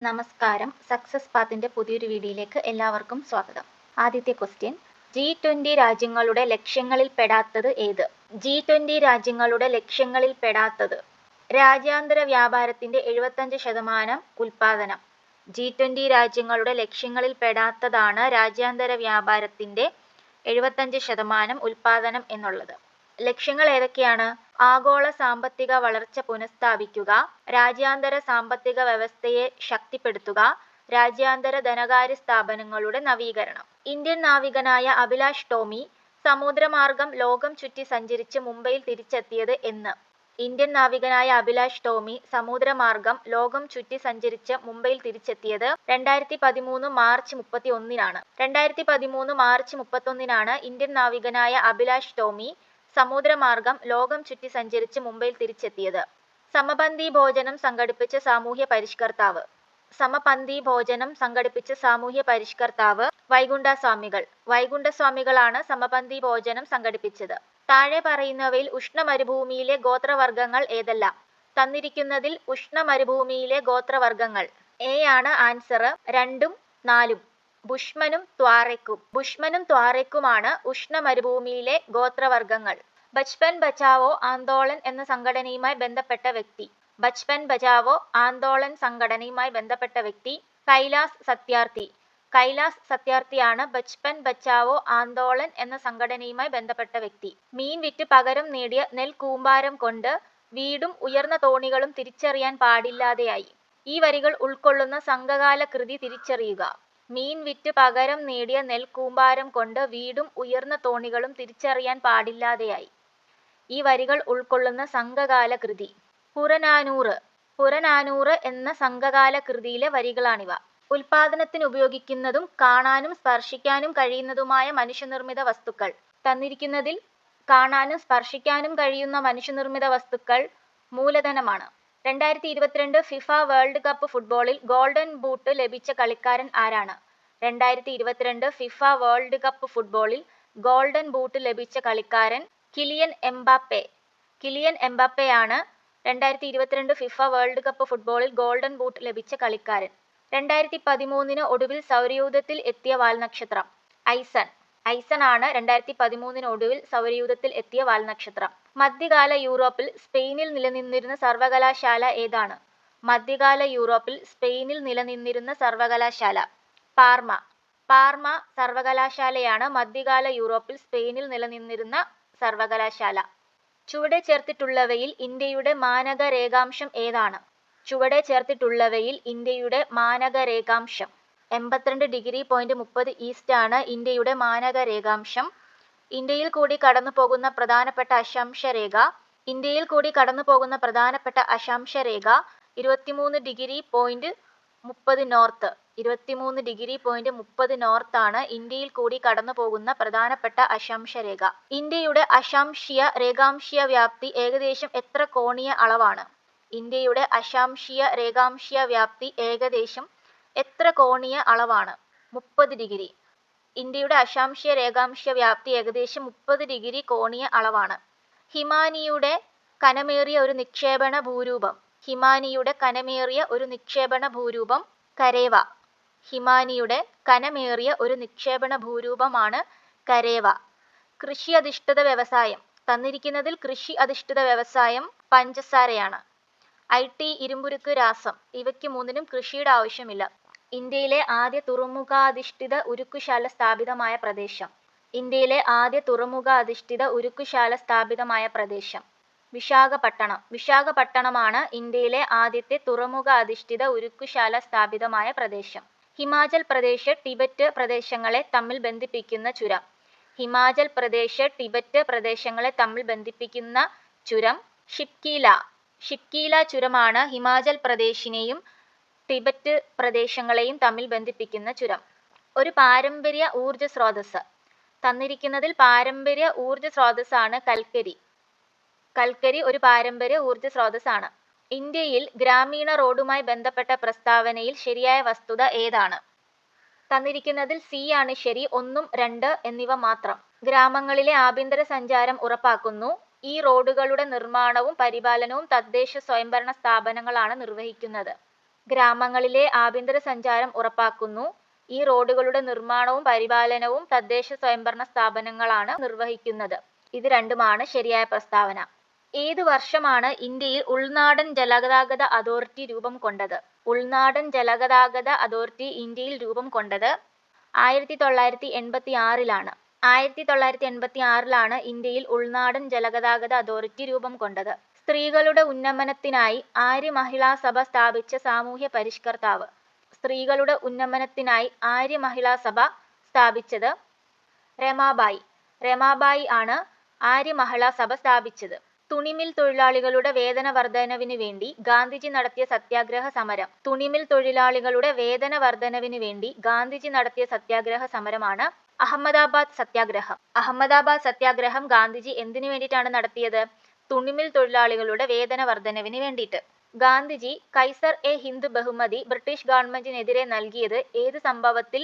നമസ്കാരം. സക്സസ് പാത്തിന്റെ പുതിയൊരു വീഡിയോയിലേക്ക് എല്ലാവർക്കും സ്വാഗതം. ആദ്യത്തെ ക്വസ്റ്റ്യൻ, G20 രാജ്യങ്ങളുടെ ലക്ഷ്യങ്ങളിൽ പെടാത്തത് ഏത്? G20 രാജ്യങ്ങളുടെ ലക്ഷ്യങ്ങളിൽ പെടാത്തത് രാജ്യാന്തര വ്യാപാരത്തിന്റെ 75% ഉൽപ്പാദനം. G20 രാജ്യങ്ങളുടെ ലക്ഷ്യങ്ങളിൽ പെടാത്തതാണ് രാജ്യാന്തര വ്യാപാരത്തിന്റെ 75% ഉൽപ്പാദനം എന്നുള്ളത്. ലക്ഷ്യങ്ങൾ ഏതൊക്കെയാണ്? ആഗോള സാമ്പത്തിക വളർച്ച പുനഃസ്ഥാപിക്കുക, രാജ്യാന്തര സാമ്പത്തിക വ്യവസ്ഥയെ ശക്തിപ്പെടുത്തുക, രാജ്യാന്തര ധനകാര്യ സ്ഥാപനങ്ങളുടെ നവീകരണം. ഇന്ത്യൻ നാവികനായ അഭിലാഷ് ടോമി സമുദ്രമാർഗം ലോകം ചുറ്റി സഞ്ചരിച്ച് മുംബൈയിൽ തിരിച്ചെത്തിയത് എന്ന്? ഇന്ത്യൻ നാവികനായ അഭിലാഷ് ടോമി സമുദ്രമാർഗം ലോകം ചുറ്റി സഞ്ചരിച്ച് മുംബൈയിൽ തിരിച്ചെത്തിയത് 2013 മാർച്ച് 31-നാണ്. 2013 മാർച്ച് 31-നാണ് ഇന്ത്യൻ നാവികനായ അഭിലാഷ് ടോമി സമുദ്രമാർഗം ലോകം ചുറ്റി സഞ്ചരിച്ച് മുംബൈയിൽ തിരിച്ചെത്തിയത്. സമപന്തി ഭോജനം സംഘടിപ്പിച്ച സാമൂഹ്യ പരിഷ്കർത്താവ്. സമപന്തി ഭോജനം സംഘടിപ്പിച്ച സാമൂഹ്യ പരിഷ്കർത്താവ് വൈകുണ്ഠസ്വാമികൾ. വൈകുണ്ഠസ്വാമികളാണ് സമപന്തി ഭോജനം സംഘടിപ്പിച്ചത്. താഴെ പറയുന്നവയിൽ ഉഷ്ണമരുഭൂമിയിലെ ഗോത്രവർഗ്ഗങ്ങൾ ഏതെല്ലാം? തന്നിരിക്കുന്നതിൽ ഉഷ്ണമരുഭൂമിയിലെ ഗോത്രവർഗ്ഗങ്ങൾ. എ ആണ് ആൻസർ. 2ഉം 4ഉം. ബുഷ്മനും ത്വാറെക്കും. ബുഷ്മനും ത്വാറെക്കുമാണ് ഉഷ്ണമരുഭൂമിയിലെ ഗോത്രവർഗ്ഗങ്ങൾ. ബച്പൻ ബച്ചാവോ ആന്തോളൻ എന്ന സംഘടനയുമായി ബന്ധപ്പെട്ട വ്യക്തി. ബച്പൻ ബച്ചാവോ ആന്തോളൻ സംഘടനയുമായി ബന്ധപ്പെട്ട വ്യക്തി കൈലാസ് സത്യാർത്ഥി. കൈലാസ് സത്യാർത്ഥിയാണ് ബച്പൻ ബച്ചാവോ ആന്തോളൻ എന്ന സംഘടനയുമായി ബന്ധപ്പെട്ട വ്യക്തി. മീൻ വിറ്റ് പകരം നേടിയ നെൽക്കൂമ്പാരം കൊണ്ട് വീടും ഉയർന്ന തോണികളും തിരിച്ചറിയാൻ പാടില്ലാതെയായി. ഈ വരികൾ ഉൾക്കൊള്ളുന്ന സംഘകാല കൃതി തിരിച്ചറിയുക. മീൻ വിറ്റ് പകരം നേടിയ നെൽക്കൂമ്പാരം കൊണ്ട് വീടും ഉയർന്ന തോണികളും തിരിച്ചറിയാൻ പാടില്ലാതെയായി. ഈ വരികൾ ഉൾക്കൊള്ളുന്ന സംഘകാല കൃതി പുറനാനൂറ്. പുറനാനൂറ് എന്ന സംഘകാല കൃതിയിലെ വരികളാണിവ. ഉൽപാദനത്തിന് ഉപയോഗിക്കുന്നതും കാണാനും സ്പർശിക്കാനും കഴിയുന്നതുമായ മനുഷ്യനിർമ്മിത വസ്തുക്കൾ. തന്നിരിക്കുന്നതിൽ കാണാനും സ്പർശിക്കാനും കഴിയുന്ന മനുഷ്യനിർമ്മിത വസ്തുക്കൾ മൂലധനമാണ്. 2022 ഫിഫ വേൾഡ് കപ്പ് ഫുട്ബോളിൽ ഗോൾഡൻ ബൂട്ട് ലഭിച്ച കളിക്കാരൻ ആരാണ്? 2022 ഫിഫ വേൾഡ് കപ്പ് ഫുട്ബോളിൽ ഗോൾഡൻ ബൂട്ട് ലഭിച്ച കളിക്കാരൻ കിലിയൻ എംബാപ്പെ. കിലിയൻ എംബാപ്പെയാണ് 2022 ഫിഫ വേൾഡ് കപ്പ് ഫുട്ബോളിൽ ഗോൾഡൻ ബൂട്ട് ലഭിച്ച കളിക്കാരൻ. 2013 ഒടുവിൽ സൗരയൂഥത്തിൽ എത്തിയ വാൽനക്ഷത്രം. ഐസൺ. ഐസൺ ആണ് 2013 ഒടുവിൽ സൗരയൂഥത്തിൽ എത്തിയ വാൽനക്ഷത്രം. മധ്യകാല യൂറോപ്പിൽ സ്പെയിനിൽ നിലനിന്നിരുന്ന സർവകലാശാല ഏതാണ്? മധ്യകാല യൂറോപ്പിൽ സ്പെയിനിൽ നിലനിന്നിരുന്ന സർവകലാശാല പാർമ. പാർമ സർവകലാശാലയാണ് മധ്യകാല യൂറോപ്പിൽ സ്പെയിനിൽ നിലനിന്നിരുന്ന സർവകലാശാല. ചുവടെ ചേർത്തിട്ടുള്ളവയിൽ ഇന്ത്യയുടെ മാനക രേഖാംശം ഏതാണ്? ചുവടെ ചേർത്തിട്ടുള്ളവയിൽ ഇന്ത്യയുടെ മാനക രേഖാംശം 82°.30 ഈസ്റ്റ് ആണ് ഇന്ത്യയുടെ മാനക രേഖാംശം. ഇന്ത്യയിൽ കൂടി കടന്നുപോകുന്ന പ്രധാനപ്പെട്ട അക്ഷാംശരേഖ. ഇന്ത്യയിൽ കൂടി കടന്നുപോകുന്ന പ്രധാനപ്പെട്ട അക്ഷാംശരേഖ 23°.30 നോർത്ത്. 23°.30 നോർത്ത് ആണ് ഇന്ത്യയിൽ കൂടി കടന്നുപോകുന്ന പ്രധാനപ്പെട്ട അക്ഷാംശരേഖ. ഇന്ത്യയുടെ അക്ഷാംശീയ രേഖാംശീയ വ്യാപ്തി ഏകദേശം എത്ര കോണീയ അളവാണ്? ഇന്ത്യയുടെ അക്ഷാംശീയ രേഖാംശീയ വ്യാപ്തി ഏകദേശം എത്ര കോണീയ അളവാണ്? 30°. ഇന്ത്യയുടെ അക്ഷാംശീയ രേഖാംശീയ വ്യാപ്തി ഏകദേശം 30° കോണീയ അളവാണ്. ഹിമാനിയുടെ കനമേറിയ ഒരു നിക്ഷേപണ ഭൂരൂപം. ഹിമാനിയുടെ കനമേറിയ ഒരു നിക്ഷേപണ ഭൂരൂപം കരേവ. ഹിമാനിയുടെ കനമേറിയ ഒരു നിക്ഷേപണ ഭൂരൂപമാണ് കരേവ. കൃഷി അധിഷ്ഠിത വ്യവസായം. തന്നിരിക്കുന്നതിൽ കൃഷി അധിഷ്ഠിത വ്യവസായം പഞ്ചസാരയാണ്. IT, ഇരുമ്പുരുക്ക്, രാസം ഇവയ്ക്ക് മൂന്നിനും കൃഷിയുടെ ആവശ്യമില്ല. ഇന്ത്യയിലെ ആദ്യ തുറമുഖാധിഷ്ഠിത ഉരുക്കുശാല സ്ഥാപിതമായ പ്രദേശം. ഇന്ത്യയിലെ ആദ്യ തുറമുഖാധിഷ്ഠിത ഉരുക്കുശാല സ്ഥാപിതമായ പ്രദേശം വിശാഖപട്ടണം. വിശാഖപട്ടണമാണ് ഇന്ത്യയിലെ ആദ്യത്തെ തുറമുഖ അധിഷ്ഠിത ഉരുക്കുശാല സ്ഥാപിതമായ പ്രദേശം. ഹിമാചൽ പ്രദേശ് ടിബറ്റ് പ്രദേശങ്ങളെ തമ്മിൽ ബന്ധിപ്പിക്കുന്ന ചുരം. ഹിമാചൽ പ്രദേശ് ടിബറ്റ് പ്രദേശങ്ങളെ തമ്മിൽ ബന്ധിപ്പിക്കുന്ന ചുരം ഷിപ്കീല. ഷിപ്കീല ചുരമാണ് ഹിമാചൽ പ്രദേശിനെയും ടിബറ്റ് പ്രദേശങ്ങളെയും തമ്മിൽ ബന്ധിപ്പിക്കുന്ന ചുരം. ഒരു പാരമ്പര്യ ഊർജ സ്രോതസ്. തന്നിരിക്കുന്നതിൽ പാരമ്പര്യ ഊർജ സ്രോതസ്സാണ് കൽക്കരി. കൽക്കരി ഒരു പാരമ്പര്യ ഊർജ സ്രോതസ്സാണ്. ഇന്ത്യയിൽ ഗ്രാമീണ റോഡുമായി ബന്ധപ്പെട്ട പ്രസ്താവനയിൽ ശരിയായ വസ്തുത ഏതാണ്? തന്നിരിക്കുന്നതിൽ സി ആണ് ശരി. 1, 2 എന്നിവ മാത്രം. ഗ്രാമങ്ങളിലെ ആഭ്യന്തര സഞ്ചാരം ഉറപ്പാക്കുന്നു. ഈ റോഡുകളുടെ നിർമ്മാണവും പരിപാലനവും തദ്ദേശ സ്വയംഭരണ സ്ഥാപനങ്ങളാണ് നിർവഹിക്കുന്നത്. ഗ്രാമങ്ങളിലെ ആഭ്യന്തര സഞ്ചാരം ഉറപ്പാക്കുന്നു. ഈ റോഡുകളുടെ നിർമ്മാണവും പരിപാലനവും തദ്ദേശ സ്വയംഭരണ സ്ഥാപനങ്ങളാണ് നിർവഹിക്കുന്നത്. ഇത് രണ്ടുമാണ് ശരിയായ പ്രസ്താവന. ഏതു വർഷമാണ് ഇന്ത്യയിൽ ഉൾനാടൻ ജലഗതാഗത അതോറിറ്റി രൂപം കൊണ്ടത്? ഉൾനാടൻ ജലഗതാഗത അതോറിറ്റി ഇന്ത്യയിൽ രൂപം കൊണ്ടത് 1986-ലാണ്. 1986-ലാണ് ഇന്ത്യയിൽ ഉൾനാടൻ ജലഗതാഗത അതോറിറ്റി രൂപം കൊണ്ടത്. സ്ത്രീകളുടെ ഉന്നമനത്തിനായി ആര്യ മഹിളാ സഭ സ്ഥാപിച്ച സാമൂഹ്യ പരിഷ്കർത്താവ്. സ്ത്രീകളുടെ ഉന്നമനത്തിനായി ആര്യ മഹിളാ സഭ സ്ഥാപിച്ചത് രമാബായി. രമാബായി ആണ് ആര്യ മഹിളാ സഭ സ്ഥാപിച്ചത്. തുണിമിൽ തൊഴിലാളികളുടെ വേതന വർധനവിന് വേണ്ടി ഗാന്ധിജി നടത്തിയ സത്യാഗ്രഹ സമരം. തുണിമിൽ തൊഴിലാളികളുടെ വേതന വർധനവിന് വേണ്ടി ഗാന്ധിജി നടത്തിയ സത്യാഗ്രഹ സമരമാണ് അഹമ്മദാബാദ് സത്യാഗ്രഹം. അഹമ്മദാബാദ് സത്യാഗ്രഹം ഗാന്ധിജി എന്തിനു വേണ്ടിയിട്ടാണ് നടത്തിയത്? തുണിമിൽ തൊഴിലാളികളുടെ വേതന വർധനവിന് വേണ്ടിയിട്ട്. ഗാന്ധിജി കൈസർ-എ-ഹിന്ദ് ബഹുമതി ബ്രിട്ടീഷ് ഗവൺമെന്റിനെതിരെ നൽകിയത് ഏത് സംഭവത്തിൽ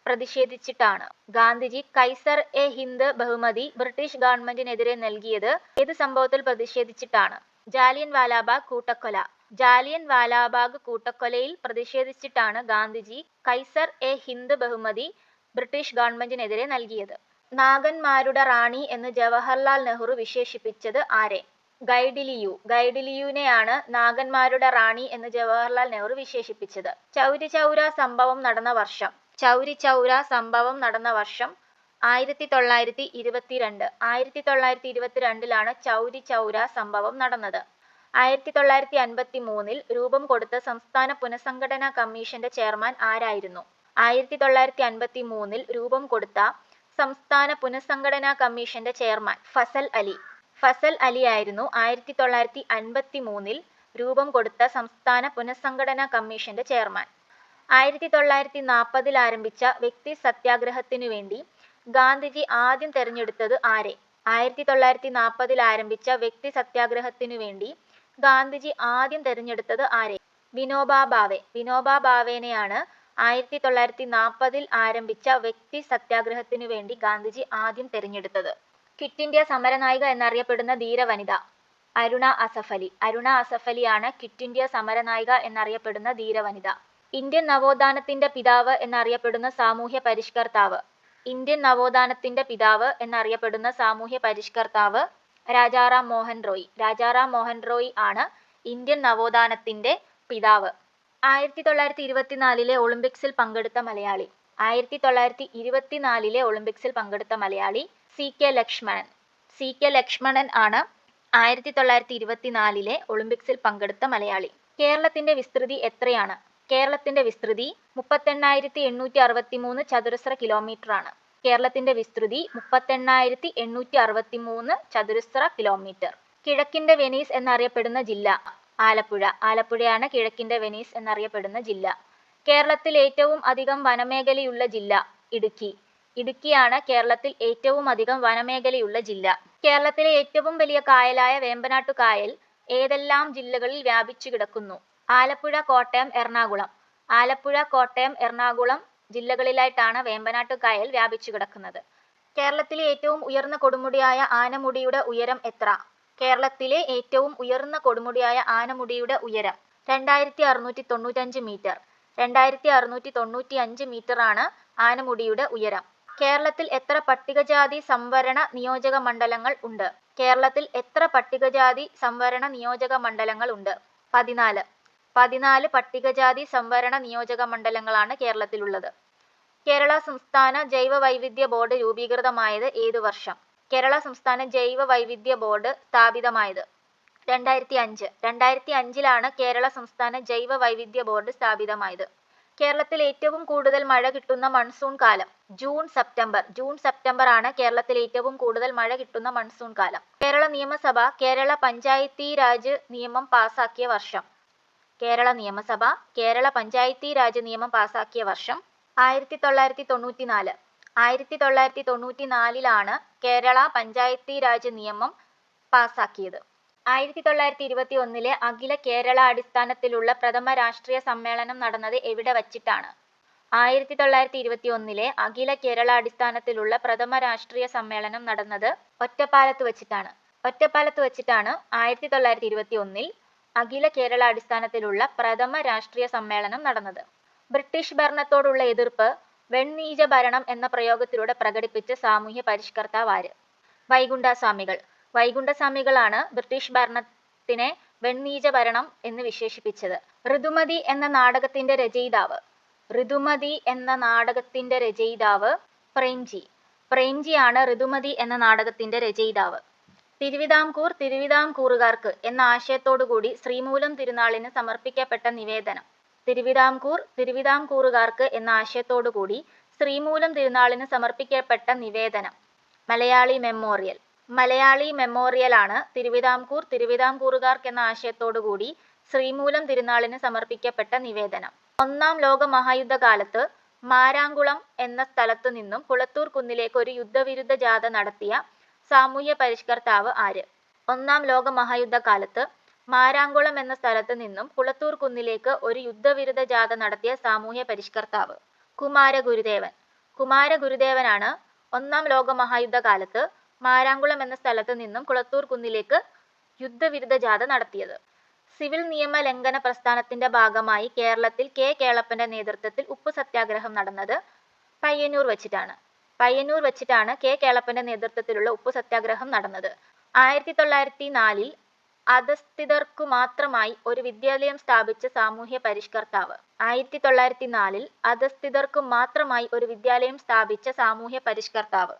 പ്രതിഷേധിച്ചിട്ടാണ്? ഗാന്ധിജി കൈസർ-എ-ഹിന്ദ് ബഹുമതി ബ്രിട്ടീഷ് ഗവൺമെന്റിനെതിരെ നൽകിയത് ഏത് സംഭവത്തിൽ പ്രതിഷേധിച്ചിട്ടാണ്? ജാലിയൻ വാലാബാഗ് കൂട്ടക്കൊല. ജാലിയൻ വാലാബാഗ് കൂട്ടക്കൊലയിൽ പ്രതിഷേധിച്ചിട്ടാണ് ഗാന്ധിജി കൈസർ-എ-ഹിന്ദ് ബഹുമതി ബ്രിട്ടീഷ് ഗവൺമെന്റിനെതിരെ നൽകിയത്. നാഗന്മാരുടെ റാണി എന്ന് ജവഹർലാൽ നെഹ്റു വിശേഷിപ്പിച്ചത് ആരെ? ഗൈഡിലിയു. ഗൈഡിലിയുവിനെയാണ് നാഗന്മാരുടെ റാണി എന്ന് ജവഹർലാൽ നെഹ്റു വിശേഷിപ്പിച്ചത്. ചൗരി ചൗര സംഭവം നടന്ന വർഷം. ചൗരി ചൗര സംഭവം നടന്ന വർഷം 1922. 1922-ലാണ് ചൗരി ചൗര സംഭവം നടന്നത്. 1953-ൽ രൂപം കൊടുത്ത സംസ്ഥാന പുനഃസംഘടനാ കമ്മീഷന്റെ ചെയർമാൻ ആരായിരുന്നു? 1953-ൽ രൂപം കൊടുത്ത സംസ്ഥാന പുനഃസംഘടനാ കമ്മീഷന്റെ ചെയർമാൻ ഫസൽ അലി. ഫസൽ അലിയായിരുന്നു 1953-ൽ രൂപം കൊടുത്ത സംസ്ഥാന പുനഃസംഘടനാ കമ്മീഷന്റെ ചെയർമാൻ. 1940-ൽ ആരംഭിച്ച വ്യക്തി സത്യാഗ്രഹത്തിനു വേണ്ടി ഗാന്ധിജി ആദ്യം തെരഞ്ഞെടുത്തത് ആരെ? 1940-ൽ ആരംഭിച്ച വ്യക്തി സത്യാഗ്രഹത്തിനു വേണ്ടി ഗാന്ധിജി ആദ്യം തെരഞ്ഞെടുത്തത് ആരെ? വിനോബാ ഭാവെ. വിനോബാ ഭാവേനെയാണ് 1940-ൽ ആരംഭിച്ച വ്യക്തി സത്യാഗ്രഹത്തിനു വേണ്ടി ഗാന്ധിജി ആദ്യം തെരഞ്ഞെടുത്തത്. ക്വിറ്റ് ഇന്ത്യ സമരനായിക എന്നറിയപ്പെടുന്ന ധീരവനിത. അരുണ അസഫ് അലി. അരുണ അസഫ് അലിയാണ് ക്വിറ്റ് ഇന്ത്യ സമരനായിക എന്നറിയപ്പെടുന്ന ധീരവനിത. ഇന്ത്യൻ നവോത്ഥാനത്തിന്റെ പിതാവ് എന്നറിയപ്പെടുന്ന സാമൂഹ്യ പരിഷ്കർത്താവ്. ഇന്ത്യൻ നവോത്ഥാനത്തിന്റെ പിതാവ് എന്നറിയപ്പെടുന്ന സാമൂഹ്യ പരിഷ്കർത്താവ് രാജാറാം മോഹൻ റോയ്. രാജാറാം മോഹൻ റോയ് ആണ് ഇന്ത്യൻ നവോത്ഥാനത്തിന്റെ പിതാവ്. 1924-ലെ ഒളിമ്പിക്സിൽ പങ്കെടുത്ത മലയാളി. 1924-ലെ ഒളിമ്പിക്സിൽ പങ്കെടുത്ത മലയാളി CK ലക്ഷ്മണൻ. CK ലക്ഷ്മണൻ ആണ് 1924-ലെ ഒളിമ്പിക്സിൽ പങ്കെടുത്ത മലയാളി. കേരളത്തിന്റെ വിസ്തൃതി എത്രയാണ്? കേരളത്തിന്റെ വിസ്തൃതി 38,863 ചതുരശ്ര കിലോമീറ്ററാണ്. കേരളത്തിന്റെ വിസ്തൃതി 38,863 ചതുരശ്ര കിലോമീറ്റർ. കിഴക്കിന്റെ വെനീസ് എന്നറിയപ്പെടുന്ന ജില്ല. ആലപ്പുഴ. ആലപ്പുഴയാണ് കിഴക്കിന്റെ വെനീസ് എന്നറിയപ്പെടുന്ന ജില്ല. കേരളത്തിൽ ഏറ്റവും അധികം വനമേഖലയുള്ള ജില്ല. ഇടുക്കി. ഇടുക്കിയാണ് കേരളത്തിൽ ഏറ്റവും അധികം വനമേഖലയുള്ള ജില്ല. കേരളത്തിലെ ഏറ്റവും വലിയ കായലായ വേമ്പനാട്ടു കായൽ ഏതെല്ലാം ജില്ലകളിൽ വ്യാപിച്ചു കിടക്കുന്നു? ആലപ്പുഴ, കോട്ടയം, എറണാകുളം. ആലപ്പുഴ, കോട്ടയം, എറണാകുളം ജില്ലകളിലായിട്ടാണ് വേമ്പനാട്ടു കായൽ വ്യാപിച്ചു കിടക്കുന്നത്. കേരളത്തിലെ ഏറ്റവും ഉയർന്ന കൊടുമുടിയായ ആനമുടിയുടെ ഉയരം എത്ര? കേരളത്തിലെ ഏറ്റവും ഉയർന്ന കൊടുമുടിയായ ആനമുടിയുടെ ഉയരം 2695 മീറ്റർ. 2695 മീറ്ററാണ് ആനമുടിയുടെ ഉയരം. കേരളത്തിൽ എത്ര പട്ടികജാതി സംവരണ നിയോജക മണ്ഡലങ്ങൾ ഉണ്ട്? കേരളത്തിൽ എത്ര പട്ടികജാതി സംവരണ നിയോജക മണ്ഡലങ്ങൾ ഉണ്ട്? 14. 14 പട്ടികജാതി സംവരണ നിയോജക മണ്ഡലങ്ങളാണ് കേരളത്തിലുള്ളത്. കേരള സംസ്ഥാന ജൈവ വൈവിധ്യ ബോർഡ് രൂപീകൃതമായത് ഏതു വർഷം? കേരള സംസ്ഥാന ജൈവ വൈവിധ്യ ബോർഡ് സ്ഥാപിതമായത് 2005. 2005-ലാണ് കേരള സംസ്ഥാന ജൈവ വൈവിധ്യ ബോർഡ് സ്ഥാപിതമായത്. കേരളത്തിൽ ഏറ്റവും കൂടുതൽ മഴ കിട്ടുന്ന മൺസൂൺ കാലം? June September. ജൂൺ സെപ്റ്റംബർ ആണ് കേരളത്തിൽ ഏറ്റവും കൂടുതൽ മഴ കിട്ടുന്ന മൺസൂൺ കാലം. കേരള നിയമസഭ കേരള പഞ്ചായത്തി രാജ് നിയമം പാസാക്കിയ വർഷം? കേരള നിയമസഭ കേരള പഞ്ചായത്തി രാജ് നിയമം പാസാക്കിയ വർഷം 1994. 1994-ലാണ് കേരള പഞ്ചായത്തി രാജ് നിയമം പാസാക്കിയത്. 1921-ലെ അഖില കേരള അടിസ്ഥാനത്തിലുള്ള പ്രഥമ രാഷ്ട്രീയ സമ്മേളനം നടന്നത് എവിടെ വച്ചിട്ടാണ്? 1921-ലെ അഖില കേരള അടിസ്ഥാനത്തിലുള്ള പ്രഥമ രാഷ്ട്രീയ സമ്മേളനം നടന്നത് ഒറ്റപ്പാലത്ത് വച്ചിട്ടാണ്. ഒറ്റപ്പാലത്ത് വച്ചിട്ടാണ് 1921-ൽ അഖില കേരള അടിസ്ഥാനത്തിലുള്ള പ്രഥമ രാഷ്ട്രീയ സമ്മേളനം നടന്നത്. ബ്രിട്ടീഷ് ഭരണത്തോടുള്ള എതിർപ്പ് വെണ്ണീജ ഭരണം എന്ന പ്രയോഗത്തിലൂടെ പ്രകടിപ്പിച്ച സാമൂഹ്യ പരിഷ്കർത്താവ് ആര്? വൈകുണ്ഠസ്വാമികൾ. വൈകുണ്ഠസ്വാമികളാണ് ബ്രിട്ടീഷ് ഭരണത്തിനെ വെണ്ണീജ ഭരണം എന്ന് വിശേഷിപ്പിച്ചത്. ഋതുമതി എന്ന നാടകത്തിന്റെ രചയിതാവ്. ഋതുമതി എന്ന നാടകത്തിന്റെ രചയിതാവ് പ്രേംജി. പ്രേംജിയാണ് ഋതുമതി എന്ന നാടകത്തിന്റെ രചയിതാവ്. തിരുവിതാംകൂർ തിരുവിതാംകൂറുകാർക്ക് എന്ന ആശയത്തോടുകൂടി ശ്രീമൂലം തിരുനാളിന് സമർപ്പിക്കപ്പെട്ട നിവേദനം. തിരുവിതാംകൂർ തിരുവിതാംകൂറുകാർക്ക് എന്ന ആശയത്തോടുകൂടി ശ്രീമൂലം തിരുനാളിന് സമർപ്പിക്കപ്പെട്ട നിവേദനം. മലയാളി മെമ്മോറിയൽ. മലയാളി മെമ്മോറിയലാണ് തിരുവിതാംകൂർ തിരുവിതാംകൂറുകാർക്ക് എന്ന ആശയത്തോടുകൂടി ശ്രീമൂലം തിരുനാളിന് സമർപ്പിക്കപ്പെട്ട നിവേദനം. ഒന്നാം ലോക മഹായുദ്ധകാലത്ത് മാരാങ്കുളം എന്ന സ്ഥലത്തു നിന്നും കുളത്തൂർ കുന്നിലേക്ക് ഒരു യുദ്ധവിരുദ്ധ ജാഥ നടത്തിയ സാമൂഹ്യ പരിഷ്കർത്താവ് ആര്? ഒന്നാം ലോക മഹായുദ്ധകാലത്ത് മാരാങ്കുളം എന്ന സ്ഥലത്ത് നിന്നും കുളത്തൂർ കുന്നിലേക്ക് ഒരു യുദ്ധവിരുദ്ധ ജാഥ നടത്തിയ സാമൂഹ്യ പരിഷ്കർത്താവ് കുമാരഗുരുദേവൻ. കുമാരഗുരുദേവനാണ് ഒന്നാം ലോക മഹായുദ്ധകാലത്ത് മാരാങ്കുളം എന്ന സ്ഥലത്ത് നിന്നും കുളത്തൂർ കുന്നിലേക്ക് യുദ്ധവിരുദ്ധ ജാഥ നടത്തിയത്. സിവിൽ നിയമ ലംഘന പ്രസ്ഥാനത്തിന്റെ ഭാഗമായി കേരളത്തിൽ കെ കേളപ്പന്റെ നേതൃത്വത്തിൽ ഉപ്പു സത്യാഗ്രഹം നടന്നത് പയ്യന്നൂർ വച്ചിട്ടാണ്. പയ്യന്നൂർ വച്ചിട്ടാണ് കെ കേളപ്പന്റെ നേതൃത്വത്തിലുള്ള ഉപ്പു സത്യാഗ്രഹം നടന്നത്. 1904 അധസ്ഥിതർക്കു മാത്രമായി ഒരു വിദ്യാലയം സ്ഥാപിച്ച സാമൂഹ്യ പരിഷ്കർത്താവ്. 1904 അധസ്ഥിതർക്കു മാത്രമായി ഒരു വിദ്യാലയം സ്ഥാപിച്ച സാമൂഹ്യ പരിഷ്കർത്താവ്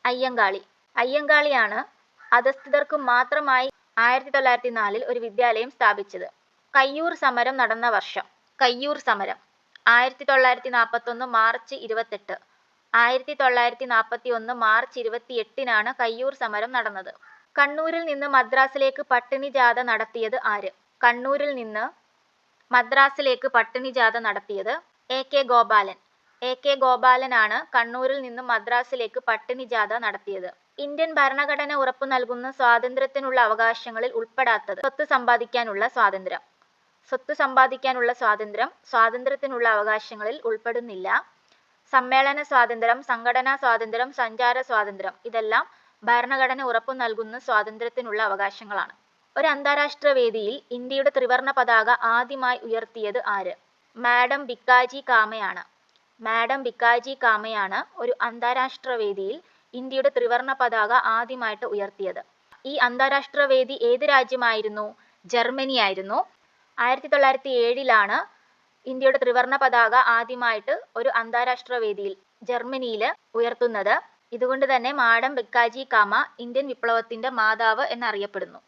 അയ്യങ്കാളി. അയ്യങ്കാളിയാണ് അധസ്ഥിതർക്കു മാത്രമായി 1904 ഒരു വിദ്യാലയം സ്ഥാപിച്ചത്. കയ്യൂർ സമരം നടന്ന വർഷം. കയ്യൂർ സമരം 1941 മാർച്ച് 28. 1941 മാർച്ച് 28-നാണ് കയ്യൂർ സമരം നടന്നത്. കണ്ണൂരിൽ നിന്ന് മദ്രാസിലേക്ക് പട്ടിണി ജാഥ നടത്തിയത് ആര്? കണ്ണൂരിൽ നിന്ന് മദ്രാസിലേക്ക് പട്ടിണി ജാഥ നടത്തിയത് എ.കെ. ഗോപാലൻ. എ.കെ. ഗോപാലനാണ് കണ്ണൂരിൽ നിന്ന് മദ്രാസിലേക്ക് പട്ടിണി ജാഥ നടത്തിയത്. ഇന്ത്യൻ ഭരണഘടന ഉറപ്പു നൽകുന്ന സ്വാതന്ത്ര്യത്തിനുള്ള അവകാശങ്ങളിൽ ഉൾപ്പെടാത്തത് സ്വത്ത് സമ്പാദിക്കാനുള്ള സ്വാതന്ത്ര്യം. സ്വത്ത് സമ്പാദിക്കാനുള്ള സ്വാതന്ത്ര്യം സ്വാതന്ത്ര്യത്തിനുള്ള അവകാശങ്ങളിൽ ഉൾപ്പെടുന്നില്ല. സമ്മേളന സ്വാതന്ത്ര്യം, സംഘടനാ സ്വാതന്ത്ര്യം, സഞ്ചാര സ്വാതന്ത്ര്യം ഇതെല്ലാം ഭരണഘടന ഉറപ്പു നൽകുന്ന സ്വാതന്ത്ര്യത്തിനുള്ള അവകാശങ്ങളാണ്. ഒരു അന്താരാഷ്ട്ര വേദിയിൽ ഇന്ത്യയുടെ ത്രിവർണ്ണ പതാക ആദ്യമായി ഉയർത്തിയത് ആര്? മാഡം ഭിക്കാജി കാമയാണ്. മാഡം ഭിക്കാജി കാമയാണ് ഒരു അന്താരാഷ്ട്ര വേദിയിൽ ഇന്ത്യയുടെ ത്രിവർണ്ണ പതാക ആദ്യമായിട്ട് ഉയർത്തിയത്. ഈ അന്താരാഷ്ട്ര വേദി ഏത് രാജ്യമായിരുന്നു? ജർമ്മനി ആയിരുന്നു. 1907 ഇന്ത്യയുടെ ത്രിവർണ്ണ പതാക ആദ്യമായിട്ട് ഒരു അന്താരാഷ്ട്ര വേദിയിൽ ജർമ്മനിയിൽ ഉയർത്തുന്നത്. ഇതുകൊണ്ട് തന്നെ മാഡം ഭിക്കാജി കാമ ഇന്ത്യൻ വിപ്ലവത്തിന്റെ മാതാവ് എന്നറിയപ്പെടുന്നു.